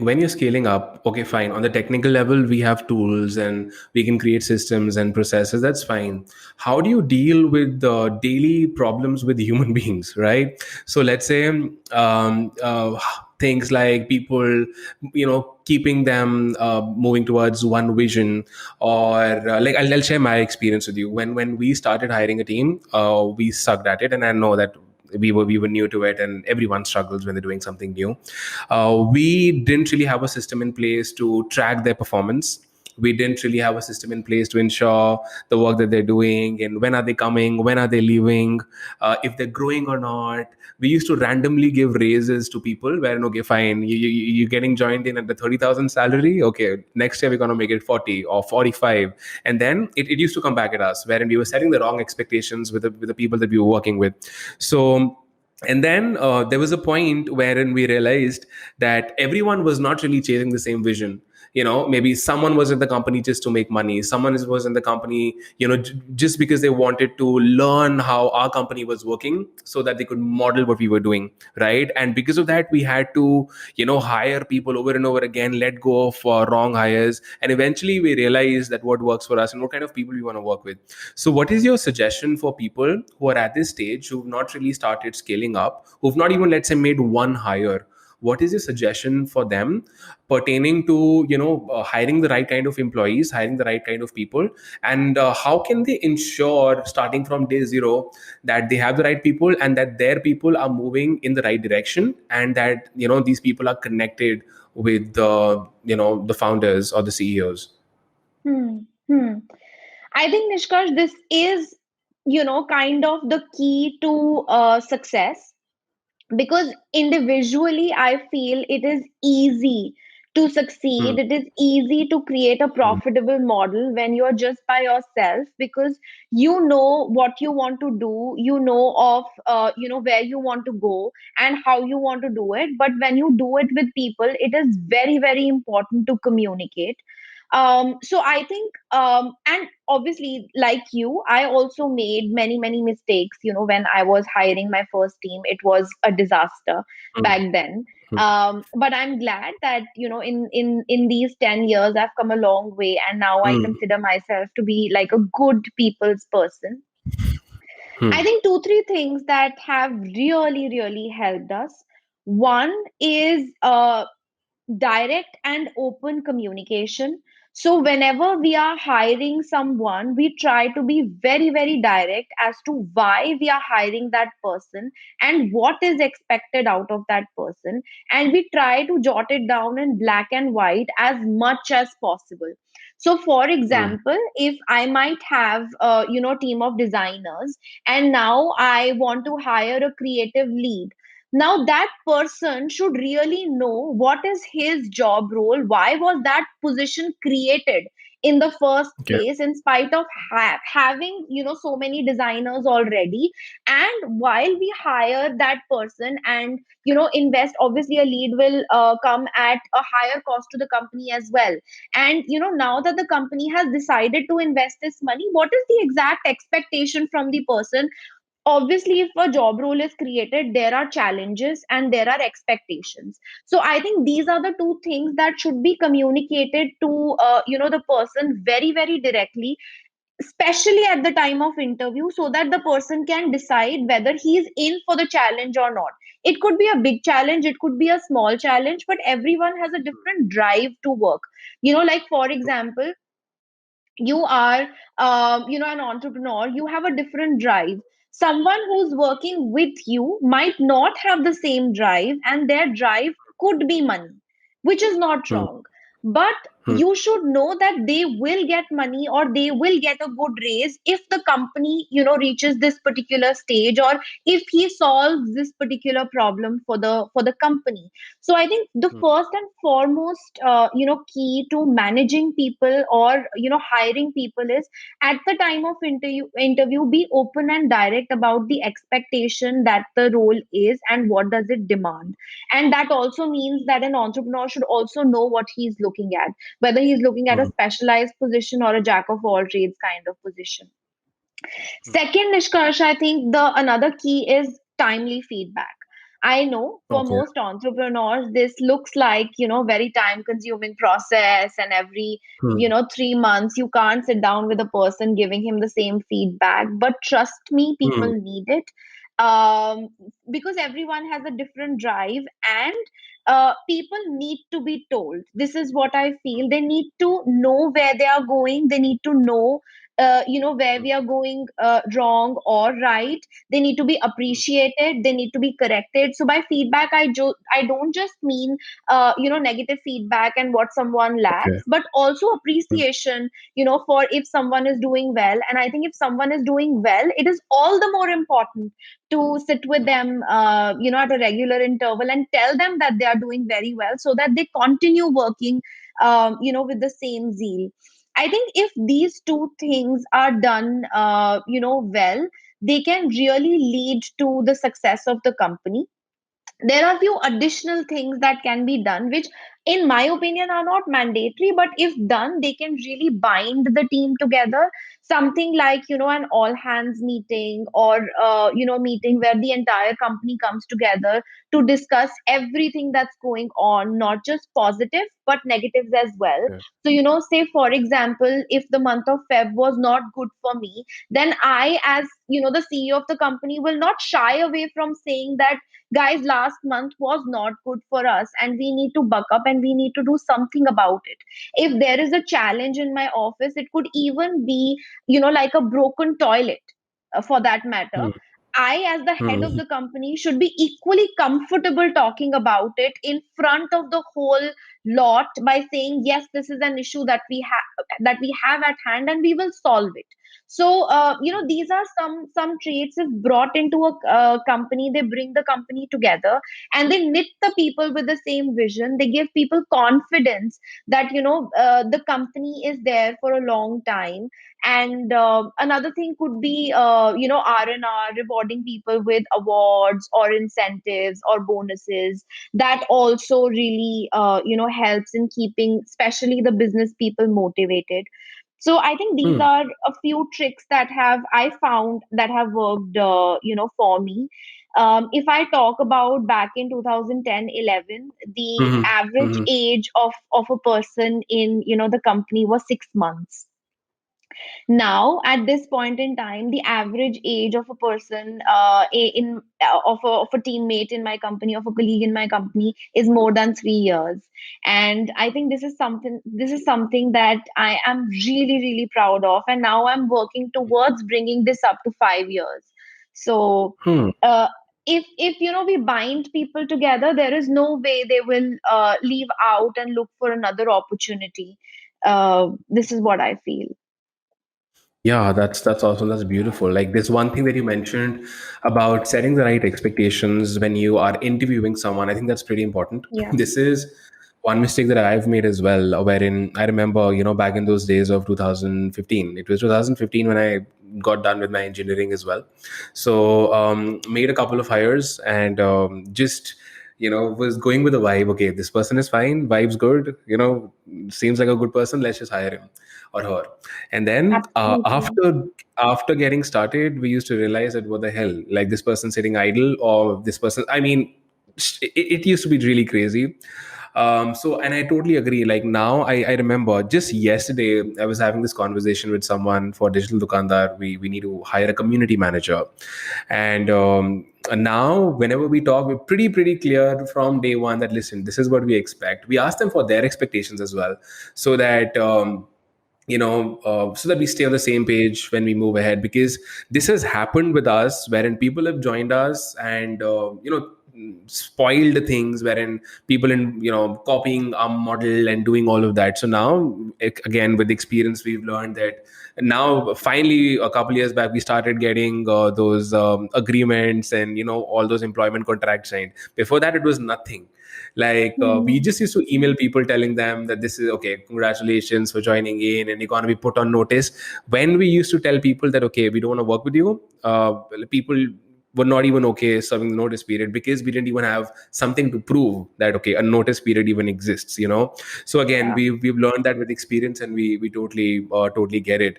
when you're scaling up, okay, fine. On the technical level, we have tools and we can create systems and processes. That's fine. How do you deal with the daily problems with human beings, right? So let's say things like people, keeping them moving towards one vision, or like I'll share my experience with you. When we started hiring a team, we sucked at it, and I know that we were new to it, and everyone struggles when they're doing something new. We didn't really have a system in place to track their performance. We didn't really have a system in place to ensure the work that they're doing and when are they coming, when are they leaving, if they're growing or not. We used to randomly give raises to people wherein, okay, fine, you're getting joined in at the 30,000 salary. Okay, next year we're going to make it 40 or 45. And then it used to come back at us, wherein we were setting the wrong expectations with the people that we were working with. So and then there was a point wherein we realized that everyone was not really chasing the same vision. Maybe someone was in the company just to make money. Someone was in the company, just because they wanted to learn how our company was working so that they could model what we were doing, right? And because of that, we had to, hire people over and over again, let go of wrong hires. And eventually we realized that what works for us and what kind of people we want to work with. So what is your suggestion for people who are at this stage, who've not really started scaling up, who've not even, let's say, made one hire? What is your suggestion for them pertaining to hiring the right kind of employees, hiring the right kind of people, and how can they ensure, starting from day zero, that they have the right people and that their people are moving in the right direction, and that these people are connected with the founders or the CEOs? Hmm. Hmm. I think, Nishkarsh, this is, kind of the key to success, because individually I feel it is easy to succeed. Hmm. It is easy to create a Hmm. profitable model when you're just by yourself, because you know what you want to do, you know of where you want to go and how you want to do it. But when you do it with people, it is very, very important to communicate. So I think, and obviously, like you, I also made many, many mistakes. When I was hiring my first team, it was a disaster back then. But I'm glad that, in these 10 years, I've come a long way, and now I Hmm. consider myself to be like a good people's person. I Hmm. think two, three things that have really, really helped us. One is direct and open communication. So, whenever we are hiring someone, we try to be very, very direct as to why we are hiring that person and what is expected out of that person. And we try to jot it down in black and white as much as possible. So, for Hmm. example, if I might have team of designers, and now I want to hire a creative lead, now that person should really know what is his job role, why was that position created in the first Okay. place, in spite of having so many designers already. And while we hire that person and invest, obviously a lead will come at a higher cost to the company as well. And now that the company has decided to invest this money, what is the exact expectation from the person? Obviously, if a job role is created, there are challenges and there are expectations. So I think these are the two things that should be communicated to the person very, very directly, especially at the time of interview, so that the person can decide whether he is in for the challenge or not. It could be a big challenge, it could be a small challenge, but everyone has a different drive to work. Like for example, you are an entrepreneur, you have a different drive. Someone who's working with you might not have the same drive, and their drive could be money, which is not Hmm. wrong. But Hmm. you should know that they will get money, or they will get a good raise if the company reaches this particular stage, or if he solves this particular problem for the company. So I think the Hmm. first and foremost, key to managing people or hiring people is, at the time of interview, be open and direct about the expectation that the role is and what does it demand. And that also means that an entrepreneur should also know what he's looking at, whether he's looking at a Hmm. specialized position or a jack of all trades kind of position. Second, Nishkarsh, I think the another key is timely feedback. I know for Okay. most entrepreneurs, this looks like, very time consuming process, and every, Hmm. 3 months, you can't sit down with a person giving him the same feedback. But trust me, people Hmm. need it. Um, because everyone has a different drive, and people need to be told. This is what I feel. They need to know where they are going. They need to know, where we are going wrong or right. They need to be appreciated, they need to be corrected. So by feedback, I don't just mean negative feedback and what someone Okay. lacks, but also Hmm. appreciation, for if someone is doing well. And I think if someone is doing well, it is all the more important to sit with them at a regular interval and tell them that they are doing very well, so that they continue working with the same zeal. I think if these two things are done, well, they can really lead to the success of the company. There are few additional things that can be done, which in my opinion are not mandatory, but if done, they can really bind the team together. Something like, an all hands meeting, or meeting where the entire company comes together to discuss everything that's going on, not just positive but negatives as well. Okay. So, say for example, if the month of Feb was not good for me, then I, as the CEO of the company, will not shy away from saying that, guys, last month was not good for us and we need to buck up and we need to do something about it. If there is a challenge in my office, it could even be, like a broken toilet, for that matter. Hmm. I, as the head of Hmm. the company, should be equally comfortable talking about it in front of the whole lot by saying, yes, this is an issue that we have at hand and we will solve it. So, these are some traits. If brought into a company, they bring the company together, and they knit the people with the same vision. They give people confidence that, the company is there for a long time. And another thing could be, R&R, rewarding people with awards or incentives or bonuses. That also really, helps in keeping, especially the business people, motivated. So I think these Hmm. are a few tricks that have I found that have worked, for me. If I talk about back in 2010-11, the Hmm. average Hmm. age of a person in, the company was 6 months. Now, at this point in time, the average age of a person, in of a teammate in my company, of a colleague in my company, is more than 3 years. And I think this is something that I am really, really proud of. And now I'm working towards bringing this up to 5 years. So, Hmm. uh, if we bind people together, there is no way they will leave out and look for another opportunity. This is what I feel. Yeah, that's awesome. That's beautiful. Like this one thing that you mentioned about setting the right expectations when you are interviewing someone, I think that's pretty important. Yeah. This is one mistake that I've made as well, wherein I remember, back in those days of 2015. It was 2015 when I got done with my engineering as well. So made a couple of hires and just was going with the vibe. Okay, this person is fine, vibe's good, seems like a good person, let's just hire him or her. And then Absolutely. after getting started, we used to realize that what the hell, like this person sitting idle, or this person, I mean, it used to be really crazy. So, and I totally agree. Like now, I remember just yesterday, I was having this conversation with someone for Digital Dukandar. We need to hire a community manager. And now, whenever we talk, we're pretty clear from day one that, listen, this is what we expect. We ask them for their expectations as well, so that, so that we stay on the same page when we move ahead, because this has happened with us wherein people have joined us and spoiled things, wherein people in copying our model and doing all of that. So now, again, with experience, we've learned that now finally a couple years back we started getting those agreements and all those employment contracts signed. Before that, it was nothing. Like we Hmm. just used to email people telling them that this is okay, congratulations for joining in, and you're going to be put on notice. When we used to tell people that, okay, we don't want to work with you, people were not even okay serving the notice period, because we didn't even have something to prove that, okay, a notice period even exists. So again, Yeah. we've learned that with experience, and we totally get it.